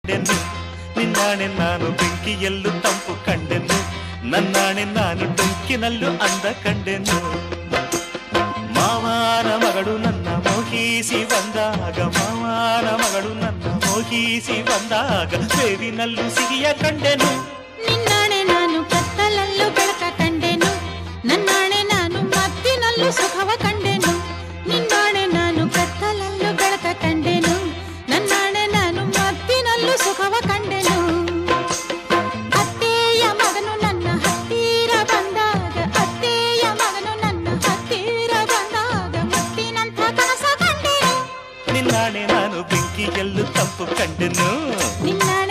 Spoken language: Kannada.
ಕಂಡೆನು, ನಿನ್ನಾಣೆ ನಾನು ಬೆಂಕಿಯಲ್ಲೂ ತಂಪು ಕಂಡೆನು, ನನ್ನಾಣೆ ನಾನು ಡೊಂಕಿನಲ್ಲೂ ಅಂದ ಕಂಡೆನು. ಮಾವನ ಮಗಳು ನನ್ನ ಮೋಹಿಸಿ ಬಂದಾಗ, ಮಾವನ ಮಗಳು ನನ್ನ ಮೋಹಿಸಿ ಬಂದಾಗ, ಬೇವಿನಲ್ಲೂ ಸಿಹಿಯ ಕಂಡೆನು. ನಿನ್ನಾಣೆ ನಾನು ಕತ್ತಲಲ್ಲೂ ಬೆಳಕ ಕಂಡೆನು, ನನ್ನಾಣೆ ನಾನು ಮತ್ತಿನಲ್ಲೂ ಸುಖವ ಕಂಡೆನು. ನಿನ್ನಾಣೆ ನಾನು ಕತ್ತಲಲ್ಲೂ ಬೆಳಕ ಕಂಡೆನು, ನನ್ನಾಣೆ ನಾನು ಮತ್ತಿನಲ್ಲೂ ಸುಖವ ಕಂಡೆನು. ಅತ್ತೆಯ ಮಗನು ನನ್ನ ಹತ್ತಿರ ಬಂದಾಗ, ಅತ್ತೆಯ ಮಗನು ನನ್ನ ಹತ್ತಿರ ಬಂದಾಗ, ಮುತ್ತಿನಂಥ ಕನಸ ಕಂಡೆನು. ನಿನ್ನಾಣೆ ನಾನು ಬೆಂಕಿಯಲ್ಲೂ ತಂಪು ಕಂಡೆನು, ನಿನ್ನಾಣೆ